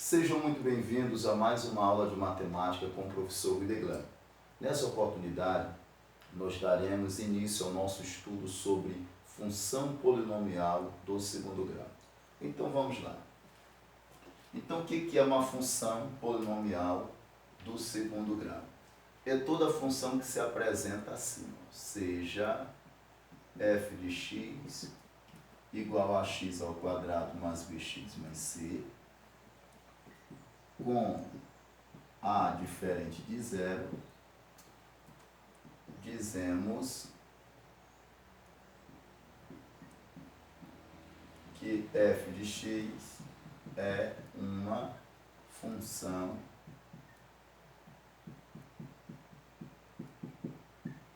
Sejam muito bem-vindos a mais uma aula de matemática com o professor Wideglan. Nessa oportunidade, nós daremos início ao nosso estudo sobre função polinomial do segundo grau. Então vamos lá. Então o que é uma função polinomial do segundo grau? É toda função que se apresenta assim, seja f de x igual a x ao quadrado mais bx mais c, com a diferente de zero, dizemos que f de x é uma função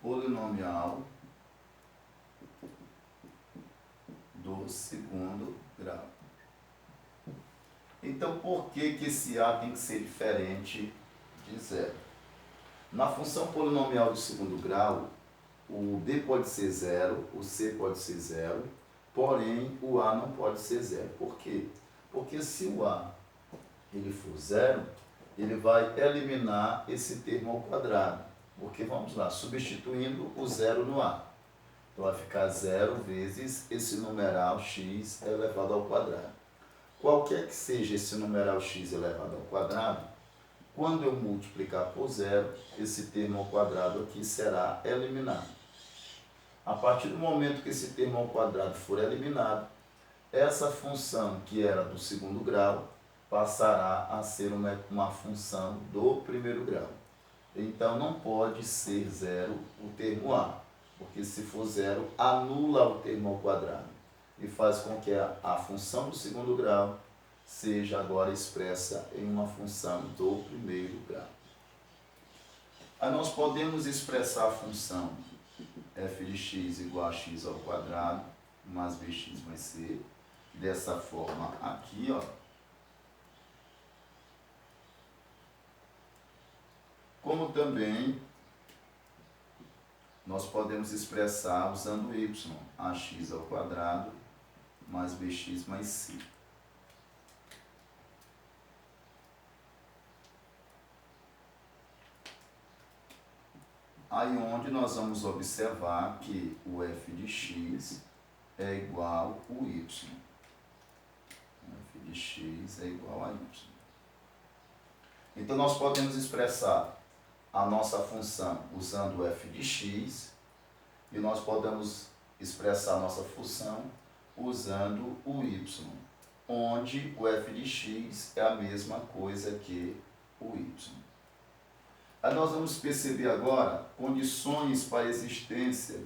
polinomial do segundo grau. Então, por que esse a tem que ser diferente de zero? Na função polinomial do segundo grau, o b pode ser zero, o c pode ser zero, porém o a não pode ser zero. Por quê? Porque se o a ele for zero, ele vai eliminar esse termo ao quadrado. Porque, vamos lá, substituindo o zero no a. Então vai ficar zero vezes esse numeral x elevado ao quadrado. Qualquer que seja esse numeral x elevado ao quadrado, quando eu multiplicar por zero, esse termo ao quadrado aqui será eliminado. A partir do momento que esse termo ao quadrado for eliminado, essa função que era do segundo grau passará a ser uma função do primeiro grau. Então não pode ser zero o termo a, porque se for zero, anula o termo ao quadrado e faz com que a função do segundo grau seja agora expressa em uma função do primeiro grau. Aí nós podemos expressar a função f de x igual a x ao quadrado mais bx mais c dessa forma aqui, ó. Como também nós podemos expressar usando y, ax ao quadrado mais bx mais c. Aí onde nós vamos observar que o f de x é igual ao y. F de x é igual a y. Então nós podemos expressar a nossa função usando o f de x e nós podemos expressar a nossa função usando o y, onde o f de x é a mesma coisa que o y. Aí nós vamos perceber agora condições para a existência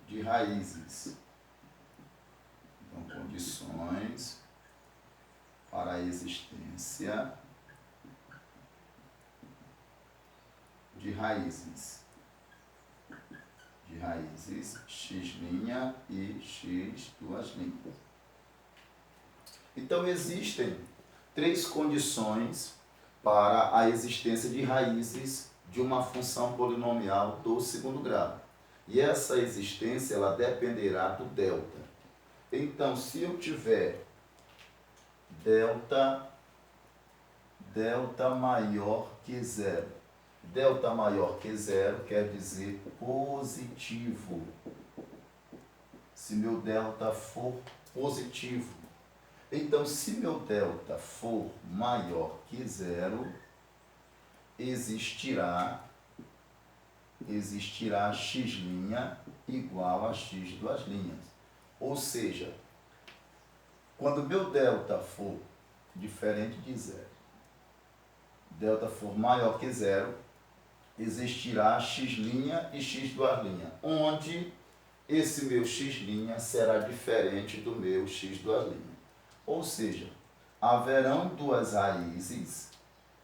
de raízes. Então, condições para a existência de raízes. De raízes x' e x duas linhas. Então, existem três condições para a existência de raízes de uma função polinomial do segundo grau. E essa existência ela dependerá do delta. Então, se eu tiver delta maior que zero, delta maior que zero quer dizer positivo. Se meu delta for positivo. Então, se meu delta for maior que zero, existirá x' igual a x duas linhas. Ou seja, quando meu delta for diferente de zero, delta for maior que zero, existirá x' e x duas linhas, onde esse meu x' será diferente do meu x duas linhas. Ou seja, haverão duas raízes,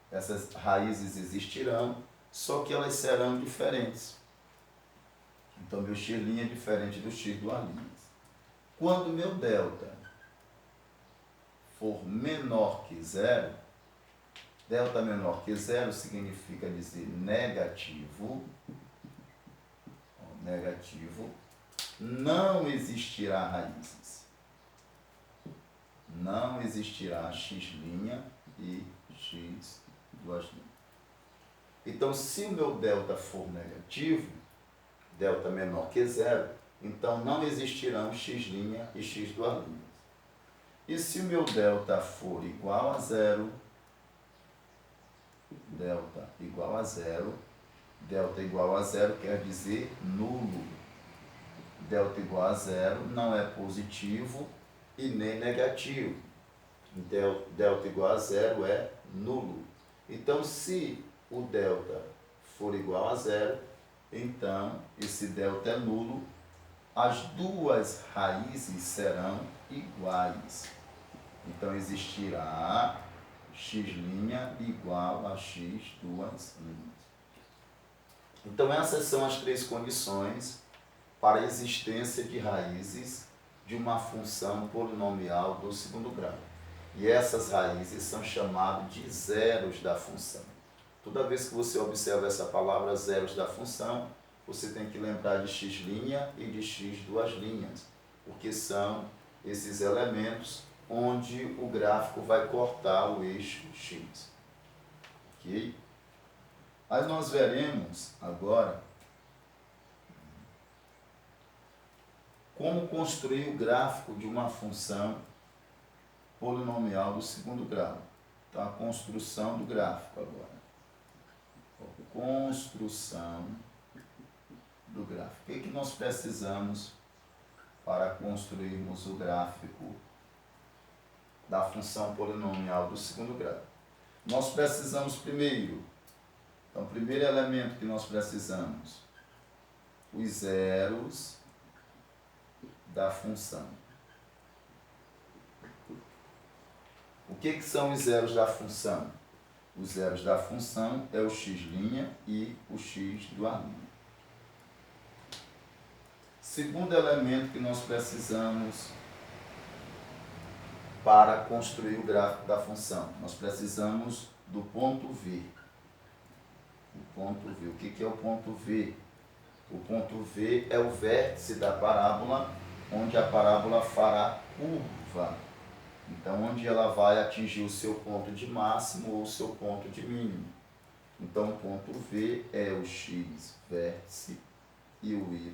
essas raízes existirão, só que elas serão diferentes. Então, meu x' é diferente do x duas linhas. Quando meu delta for menor que zero, delta menor que zero significa dizer negativo, não existirá raízes. Não existirá x' e x, 2'. Então, se o meu delta for negativo, delta menor que zero, então não existirão x' e x'. E se o meu delta for igual a zero, delta igual a zero, delta igual a zero quer dizer nulo. Delta igual a zero não é positivo e nem negativo. Delta igual a zero é nulo. Então, se o delta for igual a zero, então esse delta é nulo, as duas raízes serão iguais. Então, existirá x' igual a x 2'. Então, essas são as três condições para a existência de raízes de uma função polinomial do segundo grau. E essas raízes são chamadas de zeros da função. Toda vez que você observa essa palavra zeros da função, você tem que lembrar de x' e de x', porque são esses elementos onde o gráfico vai cortar o eixo x. Ok? Aí nós veremos agora como construir o gráfico de uma função polinomial do segundo grau. Então, a construção do gráfico agora. Construção do gráfico. O que nós precisamos para construirmos o gráfico da função polinomial do segundo grau? Nós precisamos primeiro, então, o primeiro elemento que nós precisamos, os zeros da função. O que são os zeros da função? Os zeros da função é o x' e o x'. Segundo elemento que nós precisamos para construir o gráfico da função, nós precisamos do ponto V. O ponto V. O que é o ponto V? O ponto V é o vértice da parábola, onde a parábola fará curva. Então, onde ela vai atingir o seu ponto de máximo ou o seu ponto de mínimo. Então, o ponto V é o x vértice e o y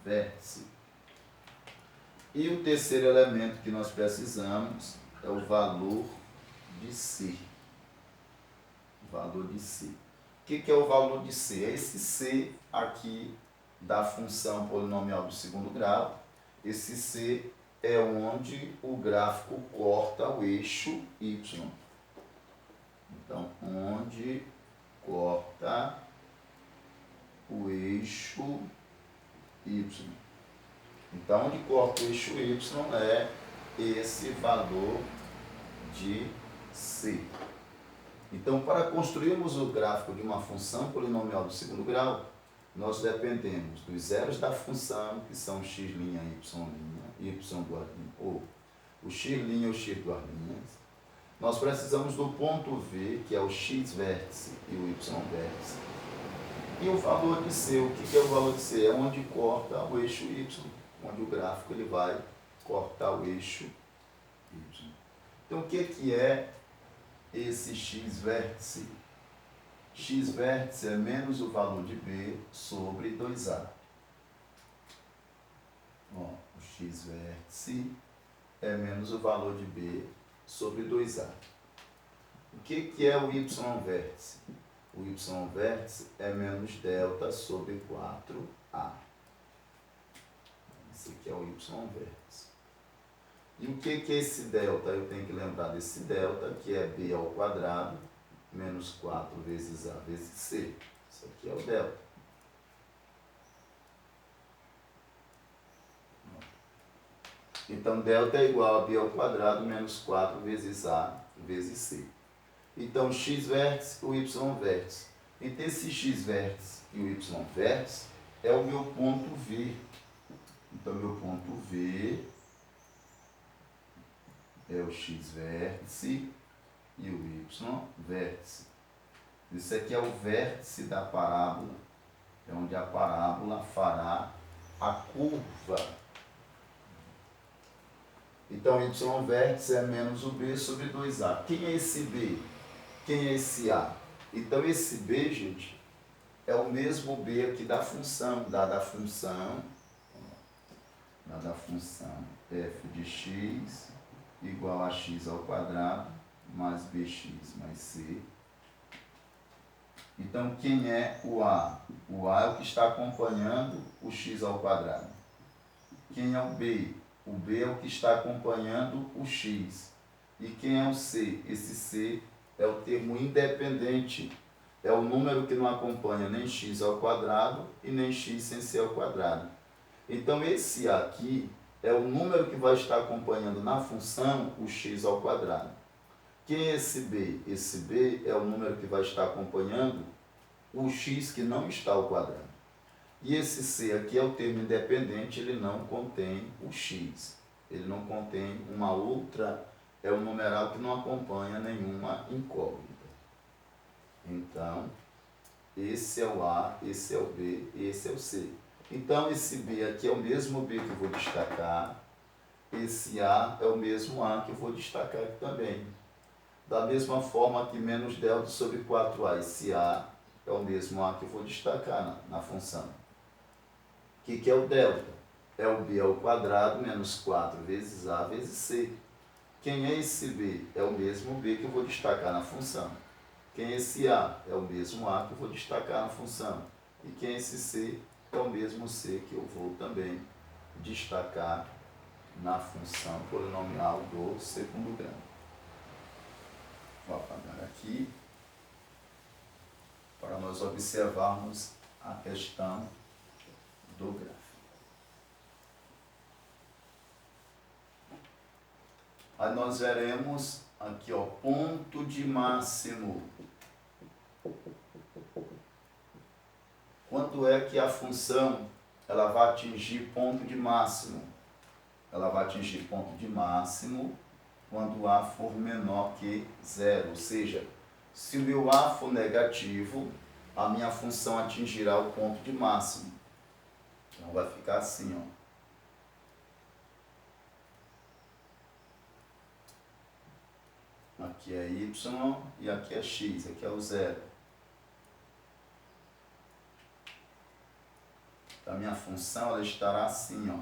vértice. E o terceiro elemento que nós precisamos é o valor de C. O valor de C. O que é o valor de C? É esse C aqui da função polinomial do segundo grau. Esse C é onde o gráfico corta o eixo y. Então, onde corta o eixo y. Então, onde corta o eixo y é esse valor de C. Então, para construirmos o gráfico de uma função polinomial do segundo grau, nós dependemos dos zeros da função, que são x', y', ou o x' ou x'. Nós precisamos do ponto V, que é o x vértice e o y vértice. E o valor de C, o que é o valor de C? É onde corta o eixo y, onde o gráfico ele vai cortar o eixo y. Então, o que é esse x vértice? X vértice é menos o valor de B sobre 2A. O x vértice é menos o valor de B sobre 2A. O que é o y vértice? O y vértice é menos delta sobre 4A. Esse aqui é o y vértice. E o que é esse delta? Eu tenho que lembrar desse delta, que é B ao quadrado, menos 4 vezes A vezes C. Isso aqui é o delta. Então, delta é igual a B ao quadrado menos 4 vezes A vezes C. Então, x vértice, o y vértice. Então, esse x vértice e o y vértice é o meu ponto V. Então, meu ponto V é o x vértice e o y vértice. Isso aqui é o vértice da parábola, é onde a parábola fará a curva. Então, y vértice é menos o b sobre 2a. Quem é esse b? Quem é esse a? Então, esse b, gente, é o mesmo b aqui da função, dada a função f de x igual a x ao quadrado mais bx mais c. Então, quem é o a? O a é o que está acompanhando o x ao quadrado. Quem é o b? O b é o que está acompanhando o x. E quem é o c? Esse c é o termo independente. É o número que não acompanha nem x ao quadrado e nem x sem c ao quadrado. Então, esse a aqui é o número que vai estar acompanhando na função o x ao quadrado. Quem é esse b? Esse b é o número que vai estar acompanhando o x que não está ao quadrado. E esse c aqui é o termo independente, ele não contém o x. Ele não contém uma outra, é um numeral que não acompanha nenhuma incógnita. Então, esse é o a, esse é o b, esse é o c. Então, esse b aqui é o mesmo b que eu vou destacar. Esse a é o mesmo a que eu vou destacar aqui também. Da mesma forma que menos delta sobre 4a, esse a é o mesmo a que eu vou destacar na função. O que é o delta? É o b ao quadrado menos 4 vezes a vezes c. Quem é esse b? É o mesmo b que eu vou destacar na função. Quem é esse a? É o mesmo a que eu vou destacar na função. E quem é esse c? É o mesmo c que eu vou também destacar na função polinomial do segundo grau. Vou apagar aqui para nós observarmos a questão do gráfico. Aí nós veremos aqui, ó, ponto de máximo. Quando é que a função ela vai atingir ponto de máximo? Ela vai atingir ponto de máximo quando a for menor que zero. Ou seja, se o meu a for negativo, a minha função atingirá o ponto de máximo. Então vai ficar assim, ó. Aqui é y e aqui é x, aqui é o zero. A minha função ela estará assim, ó.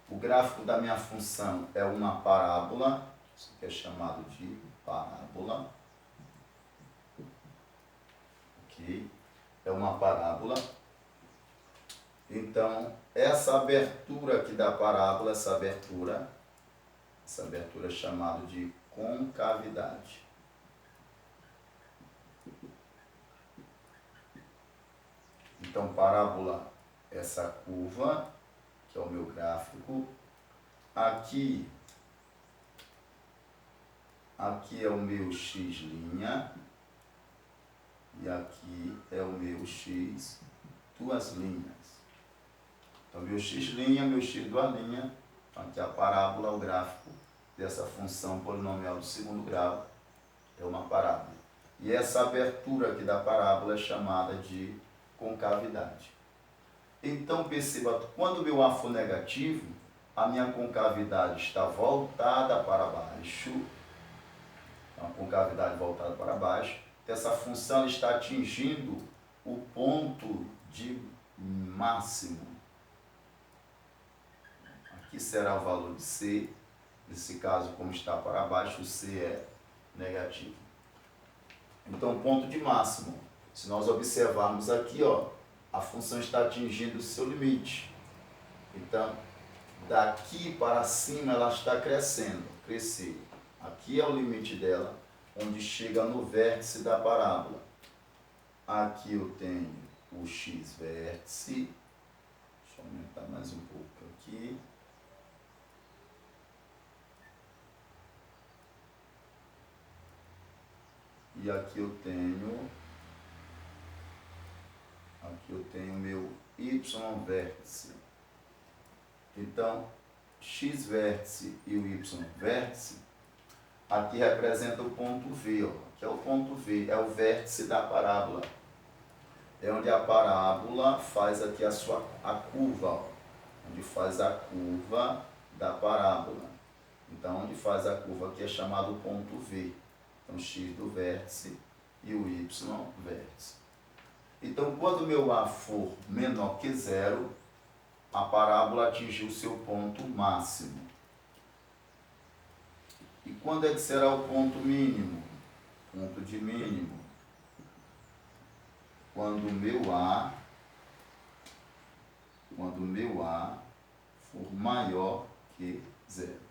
O gráfico da minha função é uma parábola, isso aqui é chamado de parábola. Ok? É uma parábola. Então, essa abertura aqui da parábola, essa abertura é chamada de concavidade. Então, parábola, essa curva, que é o meu gráfico. Aqui é o meu x', e aqui é o meu x, duas linhas. Então, meu x', meu x, duas linhas. Aqui a parábola, o gráfico dessa função polinomial do segundo grau, é uma parábola. E essa abertura aqui da parábola é chamada de concavidade. Então, perceba, quando o meu a for negativo, a minha concavidade está voltada para baixo. Então, a concavidade voltada para baixo. Essa função está atingindo o ponto de máximo. Aqui será o valor de C. Nesse caso, como está para baixo, o C é negativo. Então, ponto de máximo. Se nós observarmos aqui, ó, a função está atingindo o seu limite. Então, daqui para cima ela está crescendo, crescer. Aqui é o limite dela, onde chega no vértice da parábola. Aqui eu tenho o x vértice. Deixa eu aumentar mais um pouco aqui. E aqui eu tenho o meu y vértice. Então, x vértice e o y vértice, aqui representa o ponto V, ó, que é o ponto V, é o vértice da parábola. É onde a parábola faz aqui a curva, ó. onde faz a curva da parábola. Então, onde faz a curva aqui é chamado ponto V. Então, x do vértice e o y vértice. Então, quando o meu A for menor que zero, a parábola atingiu o seu ponto máximo. E quando é que será o ponto mínimo? Ponto de mínimo. Quando o meu A for maior que zero.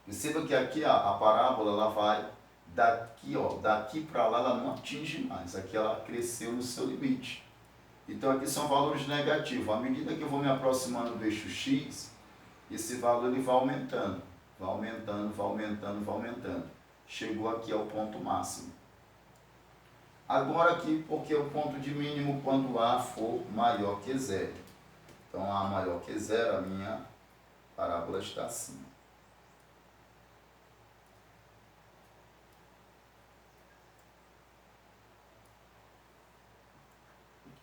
Perceba que aqui a parábola ela vai daqui para lá ela não atinge mais. Aqui ela cresceu no seu limite. Então aqui são valores negativos. À medida que eu vou me aproximando do eixo x, esse valor ele vai aumentando. Vai aumentando, vai aumentando, vai aumentando. Chegou aqui ao ponto máximo. Agora aqui, porque é o ponto de mínimo quando A for maior que zero. Então A maior que zero, a minha parábola está acima.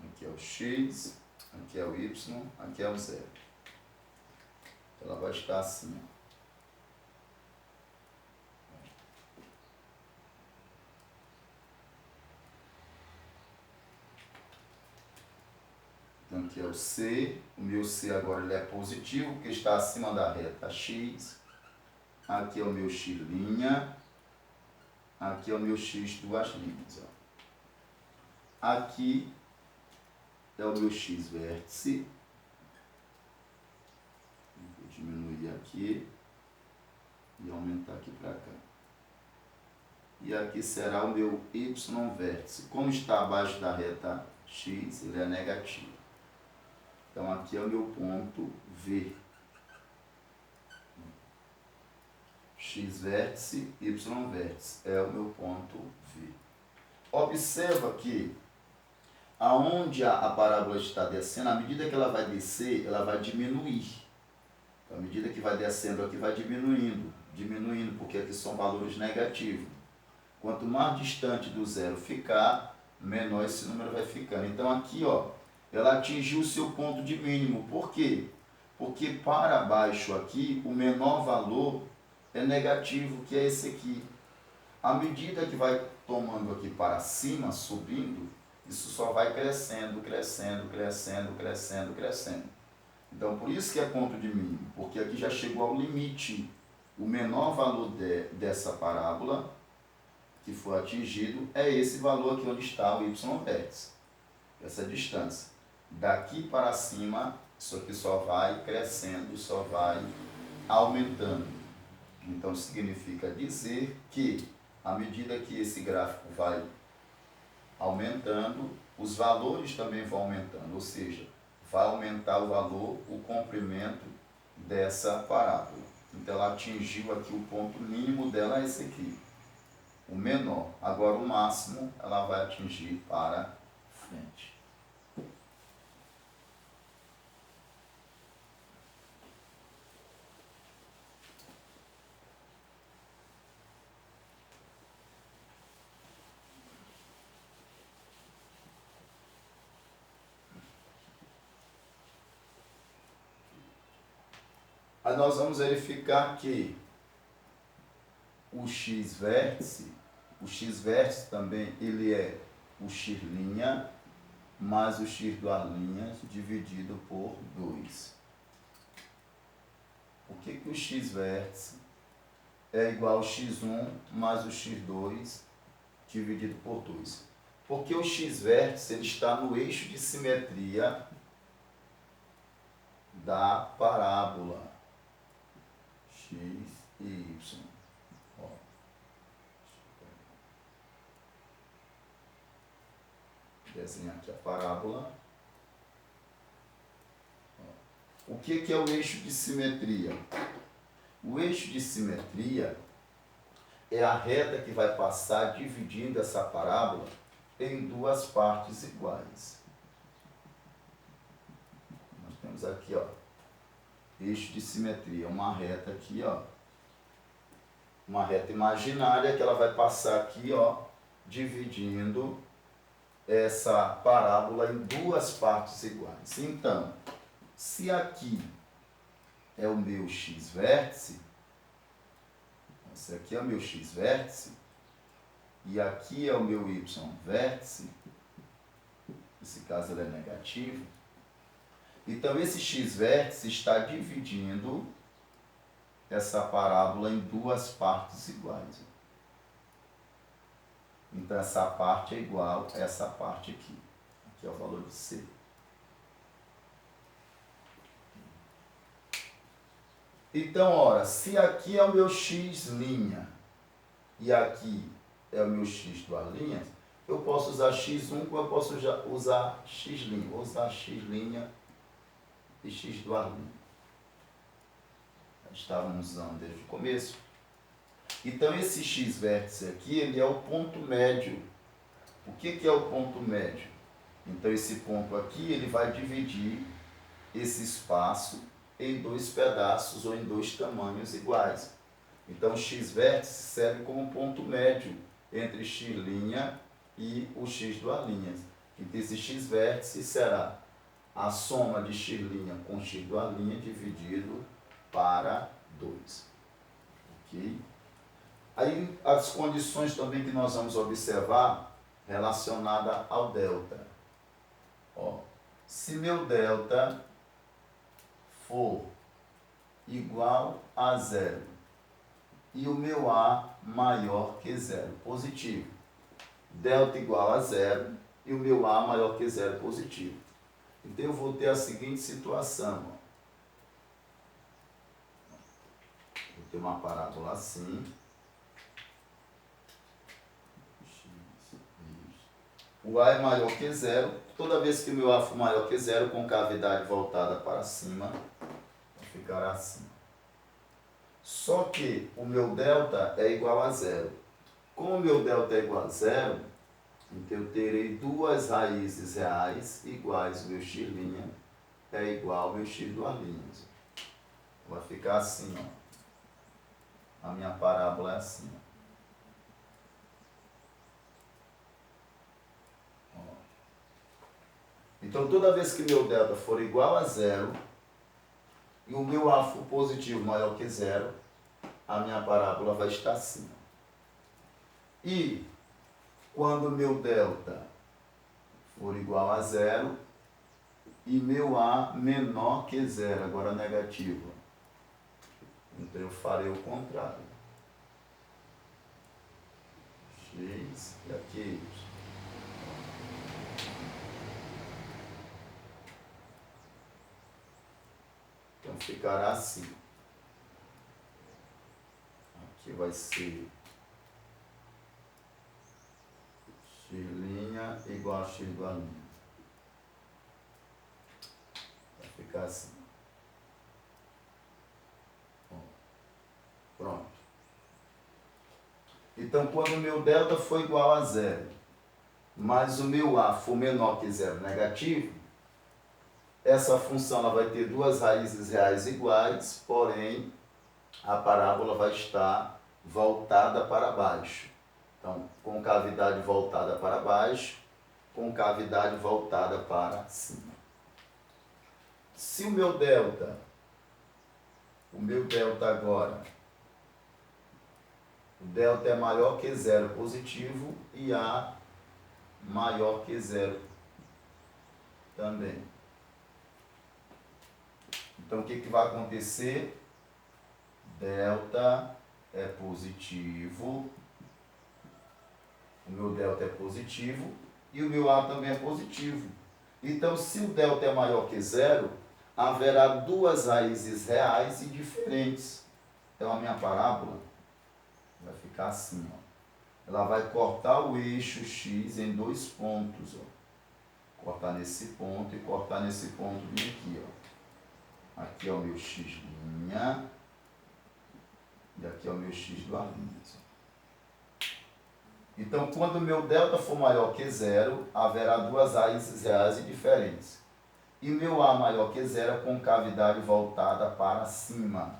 Aqui é o x, aqui é o y, aqui é o zero. Ela vai estar acima. Então aqui é o C, o meu C agora ele é positivo, porque está acima da reta x. Aqui é o meu x', aqui é o meu x duas linhas. Ó. Aqui é o meu x vértice. Vou diminuir aqui e aumentar aqui para cá. E aqui será o meu y vértice. Como está abaixo da reta x, ele é negativo. Então aqui é o meu ponto V. X vértice, y vértice. É o meu ponto V. Observa que aonde a parábola está descendo, à medida que ela vai descer, ela vai diminuir. Então, à medida que vai descendo aqui, vai diminuindo, porque aqui são valores negativos. Quanto mais distante do zero ficar, menor esse número vai ficando. Então aqui, ó, ela atingiu o seu ponto de mínimo. Por quê? Porque para baixo aqui, o menor valor é negativo, que é esse aqui. À medida que vai tomando aqui para cima, subindo, isso só vai crescendo, crescendo, crescendo, crescendo, crescendo. Então, por isso que é ponto de mínimo, porque aqui já chegou ao limite. O menor valor dessa parábola que foi atingido é esse valor aqui onde está o y vértice. Essa distância. Daqui para cima, isso aqui só vai crescendo, só vai aumentando. Então, significa dizer que, à medida que esse gráfico vai aumentando, os valores também vão aumentando, ou seja, vai aumentar o valor, o comprimento dessa parábola. Então, ela atingiu aqui o ponto mínimo dela, é esse aqui, o menor. Agora, o máximo, ela vai atingir para frente. Aí nós vamos verificar que o x vértice também, ele é o x' mais o x duas linhas dividido por 2. Por que o x vértice é igual ao x1 mais o x2 dividido por 2? Porque o x vértice ele está no eixo de simetria da parábola x e y. Ó. Desenhar aqui a parábola. Ó. O que é o eixo de simetria? O eixo de simetria é a reta que vai passar dividindo essa parábola em duas partes iguais. Nós temos aqui, ó, eixo de simetria, uma reta aqui, ó, uma reta imaginária que ela vai passar aqui, ó, dividindo essa parábola em duas partes iguais. Então, se aqui é o meu x vértice, esse aqui é o meu x vértice, e aqui é o meu y vértice, nesse caso ele é negativo, então esse x vértice está dividindo essa parábola em duas partes iguais. Então essa parte é igual a essa parte aqui. Aqui é o valor de C. Então, ora, se aqui é o meu x' e aqui é o meu x duas linhas, eu posso usar x1 ou eu posso usar x'. Vou usar x' e x duas linhas. Estávamos usando desde o começo. Então, esse x vértice aqui, ele é o ponto médio. O que é o ponto médio? Então, esse ponto aqui, ele vai dividir esse espaço em dois pedaços ou em dois tamanhos iguais. Então, o x vértice serve como ponto médio entre x' e o x duas linhas. Então, esse x vértice será a soma de x' com x duas linhas dividido para 2. Ok? Aí, as condições também que nós vamos observar relacionada ao delta. Ó, se meu delta for igual a zero e o meu A maior que zero, positivo. Delta igual a zero e o meu A maior que zero, positivo. Então eu vou ter a seguinte situação. Ó. Vou ter uma parábola assim. O A é maior que zero. Toda vez que o meu A for maior que zero, com cavidade voltada para cima, vai ficar assim. Só que o meu delta é igual a zero. Como o meu delta é igual a zero, então eu terei duas raízes reais iguais ao meu x' é igual ao meu x duas linhas. Vai ficar assim, ó. A minha parábola é assim, ó. Então, toda vez que meu delta for igual a zero e o meu A for positivo maior que zero, a minha parábola vai estar assim. E quando meu delta for igual a zero e meu A menor que zero, agora negativo, então eu farei o contrário. X e aqui Y. Então ficará assim. Aqui vai ser x' igual a x duas linhas. Vai ficar assim. Pronto. Então, quando o meu delta for igual a zero, mas o meu A for menor que zero, negativo, essa função ela vai ter duas raízes reais iguais, porém, a parábola vai estar voltada para baixo. Então, com cavidade voltada para baixo, com cavidade voltada para cima. Se o meu delta agora, o delta é maior que zero, positivo, e A maior que zero também. Então, o que vai acontecer? Delta é positivo, o meu delta é positivo e o meu A também é positivo. Então, se o delta é maior que zero, haverá duas raízes reais e diferentes. Então, a minha parábola vai ficar assim, ó. Ela vai cortar o eixo X em dois pontos, ó. Cortar nesse ponto e cortar nesse ponto bem aqui, ó. Aqui é o meu x' e aqui é o meu x duas linhas. Então, quando o meu delta for maior que zero, haverá duas raízes reais e diferentes. E o meu A maior que zero com cavidade voltada para cima.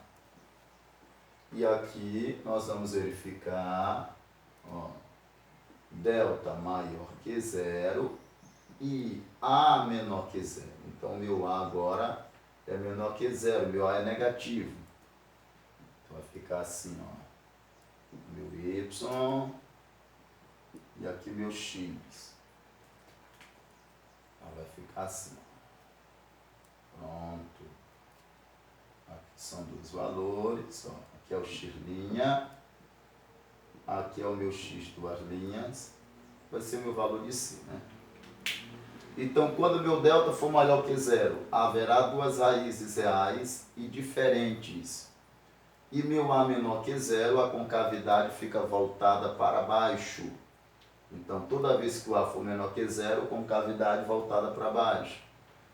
E aqui nós vamos verificar, ó, delta maior que zero e A menor que zero. Então, o meu A agora é menor que zero, meu A é negativo. Então vai ficar assim, ó. Meu Y e aqui meu X. Então vai ficar assim, ó. Pronto. Aqui são dois valores, ó. Aqui é o X', aqui é o meu X duas linhas, vai ser o meu valor de C, né? Então, quando meu delta for maior que zero, haverá duas raízes reais e diferentes. E meu A menor que zero, a concavidade fica voltada para baixo. Então, toda vez que o A for menor que zero, concavidade voltada para baixo.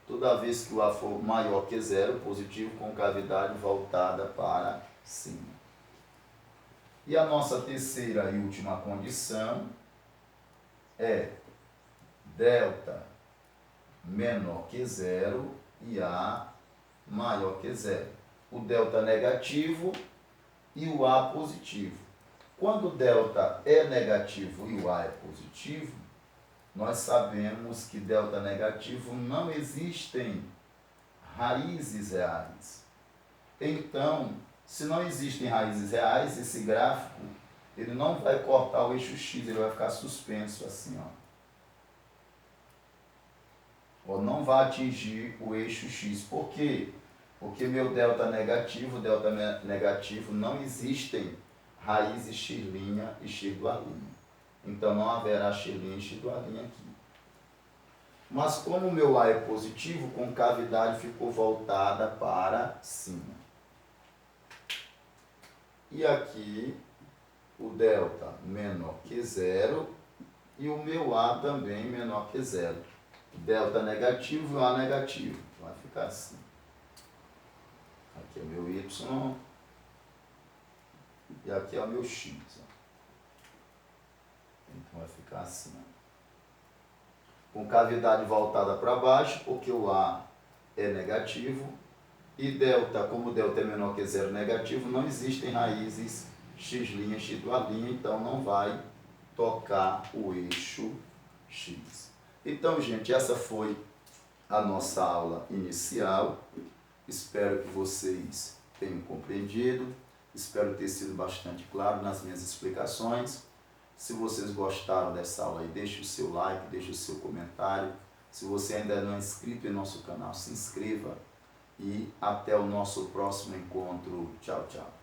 Toda vez que o A for maior que zero, positivo, concavidade voltada para cima. E a nossa terceira e última condição é delta menor que zero e A maior que zero. O delta negativo e o A positivo. Quando o delta é negativo e o A é positivo, nós sabemos que delta negativo não existem raízes reais. Então, se não existem raízes reais, esse gráfico ele não vai cortar o eixo X, ele vai ficar suspenso assim, ó. Ou não vai atingir o eixo X. Por quê? Porque meu delta negativo não existem raízes x' e x duas linhas. Então não haverá x' e x duas linhas aqui. Mas como o meu A é positivo, concavidade ficou voltada para cima. E aqui o delta menor que zero e o meu A também menor que zero. Delta negativo e A negativo. Vai ficar assim. Aqui é o meu Y e aqui é o meu X. Então vai ficar assim. Concavidade voltada para baixo, porque o A é negativo. E delta, como delta é menor que zero negativo, não existem raízes x', x duas linhas, então não vai tocar o eixo X. Então, gente, essa foi a nossa aula inicial. Espero que vocês tenham compreendido. Espero ter sido bastante claro nas minhas explicações. Se vocês gostaram dessa aula aí, deixe o seu like, deixe o seu comentário. Se você ainda não é inscrito em nosso canal, se inscreva. E até o nosso próximo encontro. Tchau, tchau.